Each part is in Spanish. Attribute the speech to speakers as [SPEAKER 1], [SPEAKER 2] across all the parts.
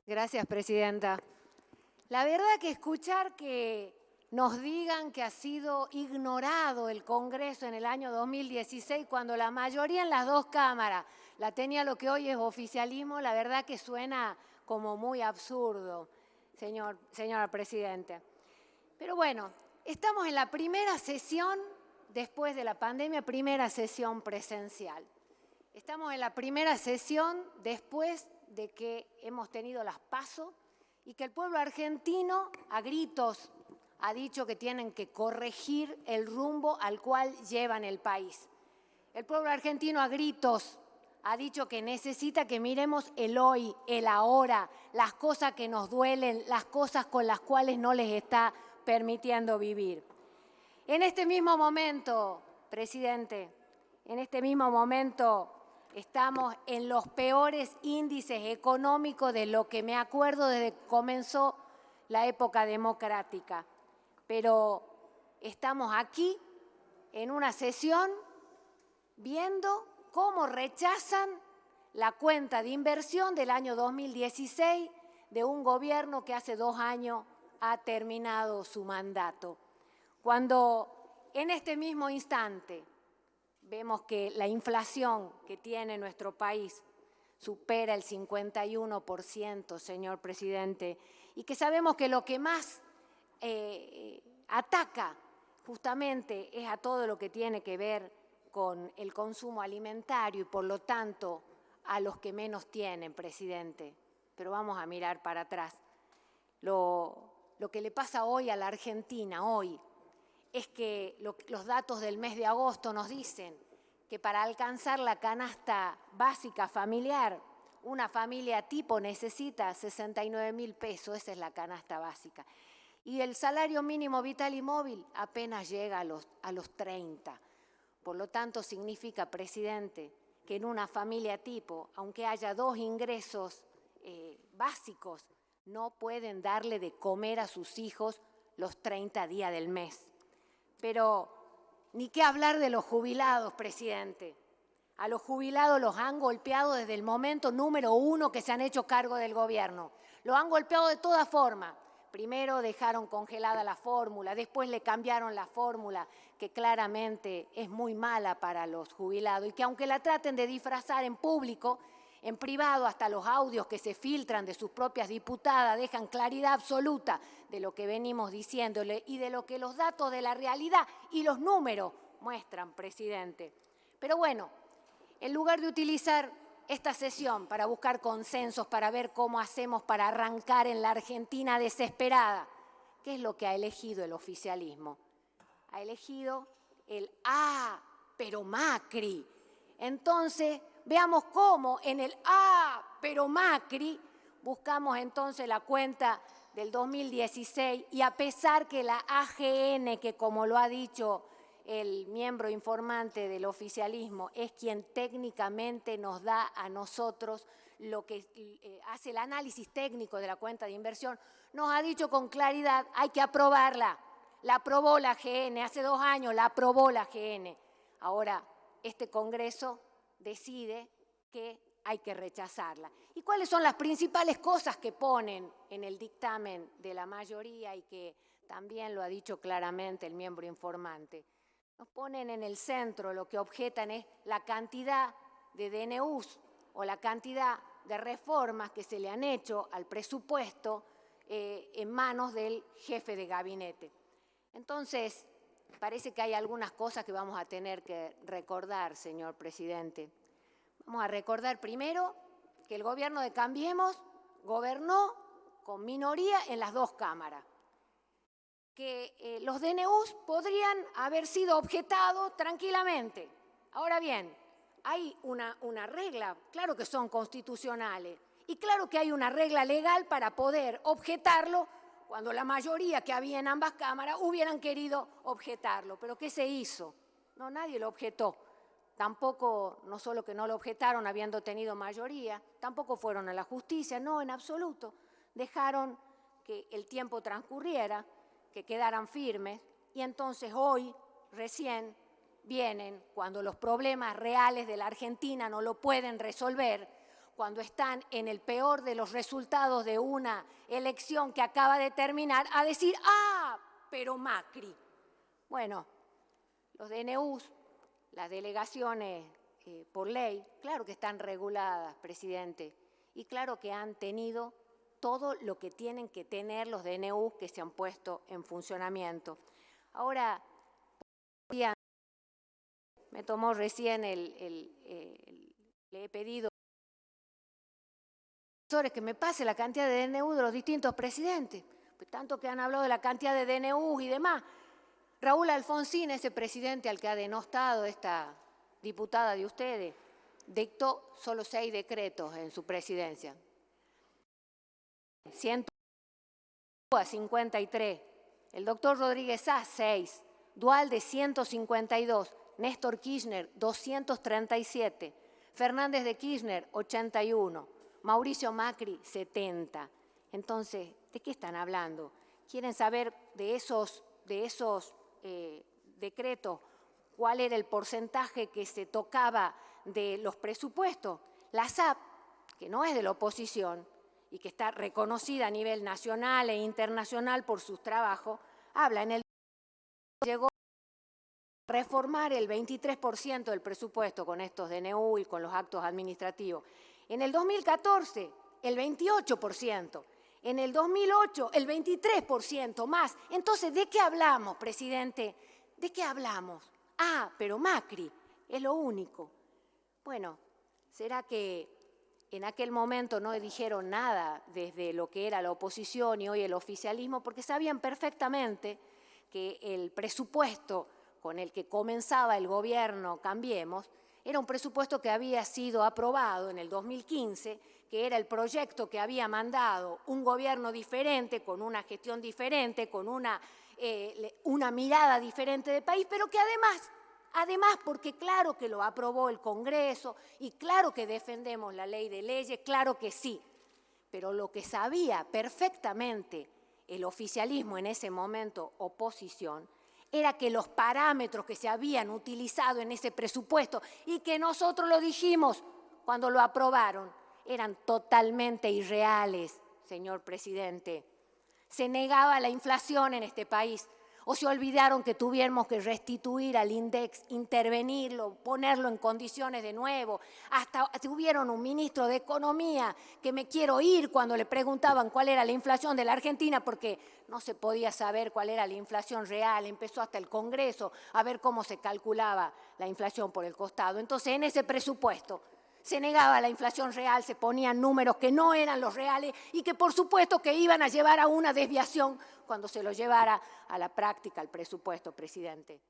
[SPEAKER 1] Gracias, presidenta. La verdad que escuchar que nos digan que ha sido ignorado el Congreso en el año 2016, cuando la mayoría en las dos cámaras la tenía lo que hoy es oficialismo, la verdad que suena como muy absurdo, señora presidenta. Pero bueno, estamos en la primera sesión, después de la pandemia, primera sesión presencial. Estamos en la primera sesión después de que hemos tenido las PASO y que el pueblo argentino a gritos ha dicho que tienen que corregir el rumbo al cual llevan el país. El pueblo argentino a gritos ha dicho que necesita que miremos el hoy, el ahora, las cosas que nos duelen, las cosas con las cuales no les está permitiendo vivir. En este mismo momento, presidente, en este mismo momento estamos en los peores índices económicos de lo que me acuerdo desde que comenzó la época democrática. Pero estamos aquí en una sesión viendo cómo rechazan la cuenta de inversión del año 2016 de un gobierno que hace 2 años ha terminado su mandato. Cuando en este mismo instante vemos que la inflación que tiene nuestro país supera el 51%, señor presidente, y que sabemos que lo que más ataca justamente es a todo lo que tiene que ver con el consumo alimentario y por lo tanto a los que menos tienen, presidente. Pero vamos a mirar para atrás. Lo que le pasa hoy a la Argentina, hoy, es que los datos del mes de agosto nos dicen que para alcanzar la canasta básica familiar, una familia tipo necesita 69.000 pesos, esa es la canasta básica. Y el salario mínimo vital y móvil apenas llega a los 30. Por lo tanto, significa, presidente, que en una familia tipo, aunque haya 2 ingresos básicos, no pueden darle de comer a sus hijos los 30 días del mes. Pero ni qué hablar de los jubilados, presidente. A los jubilados los han golpeado desde el momento número 1 que se han hecho cargo del gobierno. Los han golpeado de todas formas. Primero dejaron congelada la fórmula, después le cambiaron la fórmula, que claramente es muy mala para los jubilados y que aunque la traten de disfrazar en público, en privado, hasta los audios que se filtran de sus propias diputadas dejan claridad absoluta de lo que venimos diciéndole y de lo que los datos de la realidad y los números muestran, presidente. Pero bueno, en lugar de utilizar esta sesión para buscar consensos, para ver cómo hacemos para arrancar en la Argentina desesperada, ¿qué es lo que ha elegido el oficialismo? Ha elegido el pero Macri. Entonces, veamos cómo en el pero Macri buscamos entonces la cuenta del 2016 y a pesar que la AGN, que como lo ha dicho el miembro informante del oficialismo, es quien técnicamente nos da a nosotros lo que hace el análisis técnico de la cuenta de inversión, nos ha dicho con claridad, hay que aprobarla. La aprobó la AGN, hace 2 años la aprobó la AGN. Ahora, este Congreso decide que hay que rechazarla. ¿Y cuáles son las principales cosas que ponen en el dictamen de la mayoría y que también lo ha dicho claramente el miembro informante? Nos ponen en el centro, lo que objetan es la cantidad de DNUs o la cantidad de reformas que se le han hecho al presupuesto en manos del jefe de gabinete. Entonces, parece que hay algunas cosas que vamos a tener que recordar, señor presidente. Vamos a recordar primero que el gobierno de Cambiemos gobernó con minoría en las 2 cámaras, que los DNUs podrían haber sido objetados tranquilamente. Ahora bien, hay una regla, claro que son constitucionales, y claro que hay una regla legal para poder objetarlo cuando la mayoría que había en ambas cámaras hubieran querido objetarlo. ¿Pero qué se hizo? No, nadie lo objetó. Tampoco, no solo que no lo objetaron habiendo tenido mayoría, tampoco fueron a la justicia, no, en absoluto. Dejaron que el tiempo transcurriera, que quedaran firmes y entonces hoy recién vienen, cuando los problemas reales de la Argentina no lo pueden resolver, cuando están en el peor de los resultados de una elección que acaba de terminar, a decir, ¡ah, pero Macri! Bueno, los DNUs, las delegaciones por ley, claro que están reguladas, presidente, y claro que han tenido todo lo que tienen que tener los DNUs que se han puesto en funcionamiento. Ahora, me tomó recién le he pedido que me pase la cantidad de DNU de los distintos presidentes, pues tanto que han hablado de la cantidad de DNU y demás. Raúl Alfonsín, ese presidente al que ha denostado esta diputada de ustedes, dictó solo 6 decretos en su presidencia. 153. El doctor Rodríguez Sá, 6. Duhalde, 152. Néstor Kirchner, 237. Fernández de Kirchner, 81. Mauricio Macri, 70. Entonces, ¿de qué están hablando? ¿Quieren saber de esos decretos cuál era el porcentaje que se tocaba de los presupuestos? La SAP, que no es de la oposición y que está reconocida a nivel nacional e internacional por sus trabajos, habla en el llegó a reformar el 23% del presupuesto con estos DNU y con los actos administrativos. En el 2014, el 28%. En el 2008, el 23% más. Entonces, ¿de qué hablamos, presidente? ¿De qué hablamos? Ah, pero Macri es lo único. Bueno, ¿será que en aquel momento no dijeron nada desde lo que era la oposición y hoy el oficialismo? Porque sabían perfectamente que el presupuesto con el que comenzaba el gobierno Cambiemos era un presupuesto que había sido aprobado en el 2015, que era el proyecto que había mandado un gobierno diferente, con una gestión diferente, con una mirada diferente de país, pero que además, porque claro que lo aprobó el Congreso y claro que defendemos la ley de leyes, claro que sí, pero lo que sabía perfectamente el oficialismo en ese momento, oposición, era que los parámetros que se habían utilizado en ese presupuesto y que nosotros lo dijimos cuando lo aprobaron, eran totalmente irreales, señor presidente. Se negaba la inflación en este país. ¿O se olvidaron que tuvimos que restituir al INDEX, intervenirlo, ponerlo en condiciones de nuevo? Hasta tuvieron un ministro de Economía que me quiero ir cuando le preguntaban cuál era la inflación de la Argentina porque no se podía saber cuál era la inflación real. Empezó hasta el Congreso a ver cómo se calculaba la inflación por el costado. Entonces, en ese presupuesto se negaba la inflación real, se ponían números que no eran los reales y que por supuesto que iban a llevar a una desviación cuando se lo llevara a la práctica el presupuesto, presidente.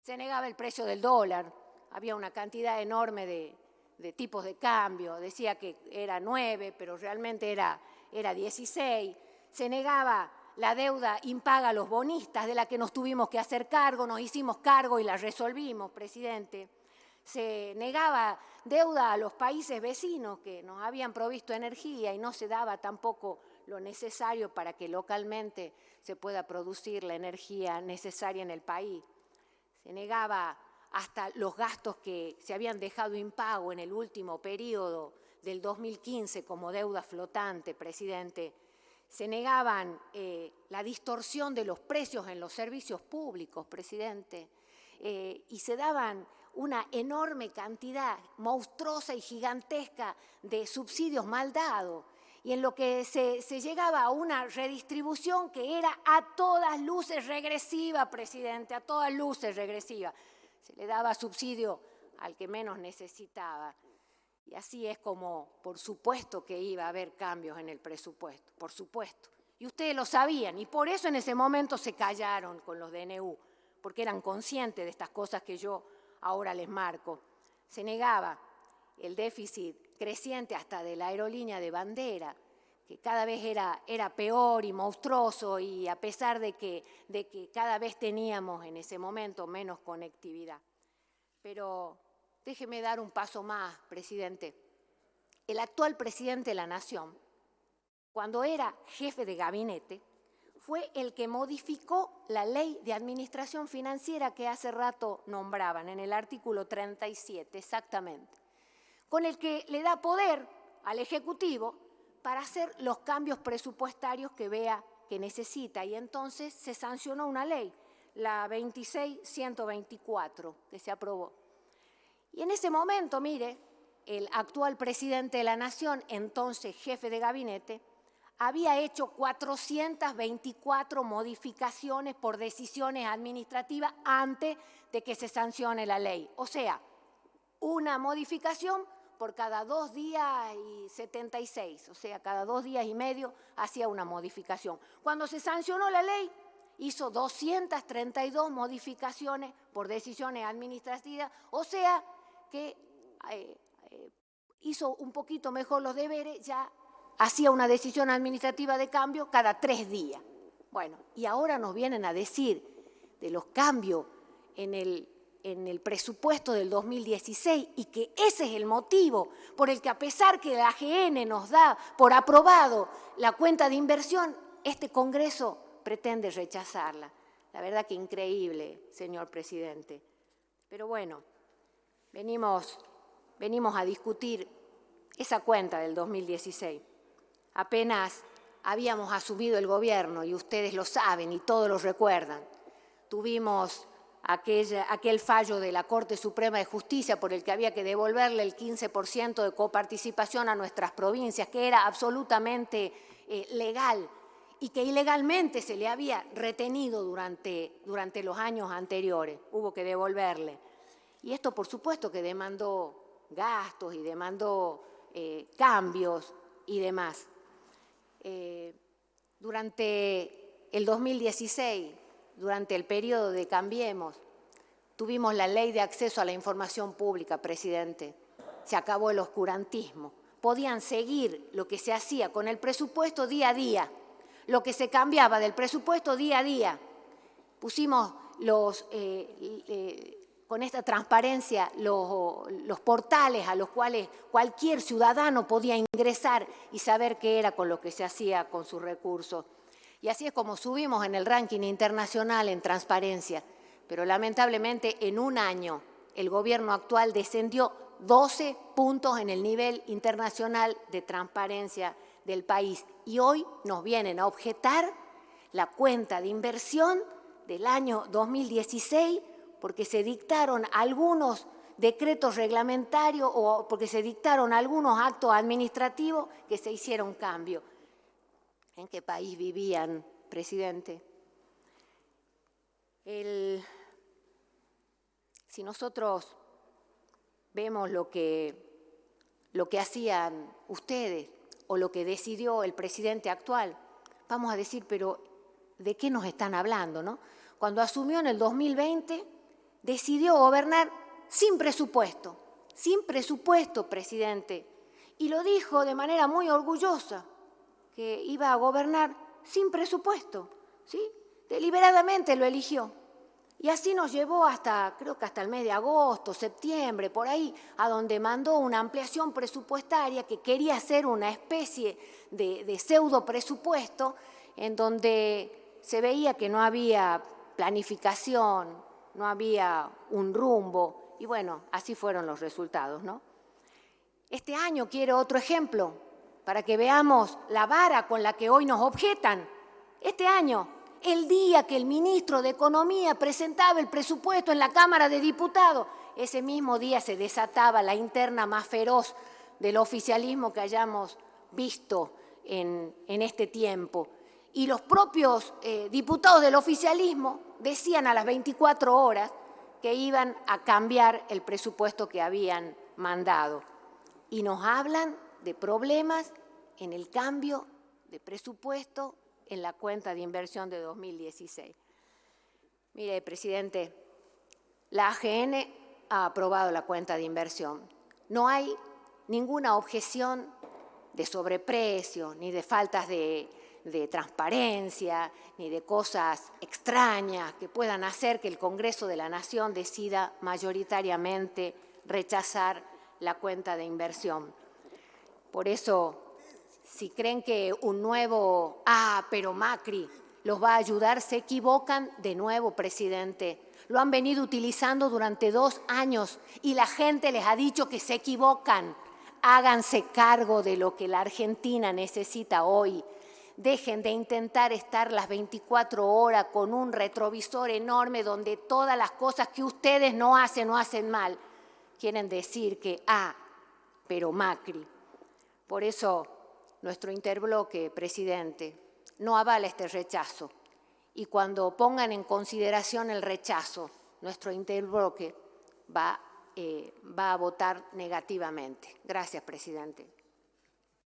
[SPEAKER 1] Se negaba el precio del dólar, había una cantidad enorme de tipos de cambio, decía que era 9, pero realmente era 16. Se negaba la deuda impaga a los bonistas, de la que nos tuvimos que hacer cargo, nos hicimos cargo y la resolvimos, presidente. Se negaba deuda a los países vecinos que nos habían provisto energía y no se daba tampoco lo necesario para que localmente se pueda producir la energía necesaria en el país. Se negaba hasta los gastos que se habían dejado impago en el último periodo del 2015 como deuda flotante, presidente. Se negaban la distorsión de los precios en los servicios públicos, presidente, y se daban una enorme cantidad monstruosa y gigantesca de subsidios mal dados, y en lo que se llegaba a una redistribución que era a todas luces regresiva, presidente, a todas luces regresiva. Se le daba subsidio al que menos necesitaba. Y así es como, por supuesto que iba a haber cambios en el presupuesto, por supuesto. Y ustedes lo sabían, y por eso en ese momento se callaron con los DNU, porque eran conscientes de estas cosas que yo ahora les marco. Se negaba el déficit creciente hasta de la aerolínea de bandera, que cada vez era peor y monstruoso, y a pesar de que cada vez teníamos en ese momento menos conectividad. Pero déjeme dar un paso más, presidente. El actual presidente de la Nación, cuando era jefe de gabinete, fue el que modificó la ley de administración financiera que hace rato nombraban, en el artículo 37 exactamente, con el que le da poder al Ejecutivo para hacer los cambios presupuestarios que vea que necesita. Y entonces se sancionó una ley, la 26.124, que se aprobó. Y en ese momento, mire, el actual presidente de la Nación, entonces jefe de gabinete, había hecho 424 modificaciones por decisiones administrativas antes de que se sancione la ley. O sea, una modificación por cada 2 días y 76, o sea, cada 2 días y medio hacía una modificación. Cuando se sancionó la ley, hizo 232 modificaciones por decisiones administrativas, o sea que hizo un poquito mejor los deberes, ya hacía una decisión administrativa de cambio cada 3 días. Bueno, y ahora nos vienen a decir de los cambios en el presupuesto del 2016 y que ese es el motivo por el que, a pesar que la AGN nos da por aprobado la cuenta de inversión, este Congreso pretende rechazarla. La verdad que increíble, señor presidente. Pero bueno, venimos a discutir esa cuenta del 2016. Apenas habíamos asumido el gobierno, y ustedes lo saben y todos lo recuerdan, tuvimos aquel fallo de la Corte Suprema de Justicia por el que había que devolverle el 15% de coparticipación a nuestras provincias, que era absolutamente legal y que ilegalmente se le había retenido durante los años anteriores. Hubo que devolverle. Y esto, por supuesto, que demandó gastos y demandó cambios y demás. Durante el 2016, durante el periodo de Cambiemos, tuvimos la Ley de Acceso a la Información Pública, presidente. Se acabó el oscurantismo. Podían seguir lo que se hacía con el presupuesto día a día, lo que se cambiaba del presupuesto día a día. Pusimos con esta transparencia los portales a los cuales cualquier ciudadano podía ingresar y saber qué era con lo que se hacía con sus recursos. Y así es como subimos en el ranking internacional en transparencia. Pero lamentablemente en un año el gobierno actual descendió 12 puntos en el nivel internacional de transparencia del país. Y hoy nos vienen a objetar la cuenta de inversión del año 2016 porque se dictaron algunos decretos reglamentarios o porque se dictaron algunos actos administrativos que se hicieron cambio. ¿En qué país vivían, presidente? Si nosotros vemos lo que hacían ustedes o lo que decidió el presidente actual, vamos a decir, pero ¿de qué nos están hablando, no? Cuando asumió en el 2020, decidió gobernar sin presupuesto, presidente, y lo dijo de manera muy orgullosa, que iba a gobernar sin presupuesto, ¿sí? Deliberadamente lo eligió. Y así nos llevó creo que hasta el mes de agosto, septiembre, por ahí, a donde mandó una ampliación presupuestaria que quería hacer una especie de pseudo presupuesto en donde se veía que no había planificación, no había un rumbo, y bueno, así fueron los resultados, ¿no? Este año quiero otro ejemplo, para que veamos la vara con la que hoy nos objetan. Este año, el día que el ministro de Economía presentaba el presupuesto en la Cámara de Diputados, ese mismo día se desataba la interna más feroz del oficialismo que hayamos visto en este tiempo. Y los propios diputados del oficialismo decían a las 24 horas que iban a cambiar el presupuesto que habían mandado. Y nos hablan de problemas en el cambio de presupuesto en la cuenta de inversión de 2016. Mire, presidente, la AGN ha aprobado la cuenta de inversión. No hay ninguna objeción de sobreprecio, ni de faltas de transparencia, ni de cosas extrañas que puedan hacer que el Congreso de la Nación decida mayoritariamente rechazar la cuenta de inversión. Por eso, si creen que un nuevo pero Macri los va a ayudar, se equivocan de nuevo, presidente. Lo han venido utilizando durante 2 años y la gente les ha dicho que se equivocan. háganse cargo de lo que la Argentina necesita hoy. Dejen de intentar estar las 24 horas con un retrovisor enorme donde todas las cosas que ustedes no hacen mal. Quieren decir que, pero Macri. Por eso, nuestro interbloque, presidente, no avala este rechazo. Y cuando pongan en consideración el rechazo, nuestro interbloque va a votar negativamente. Gracias, presidente.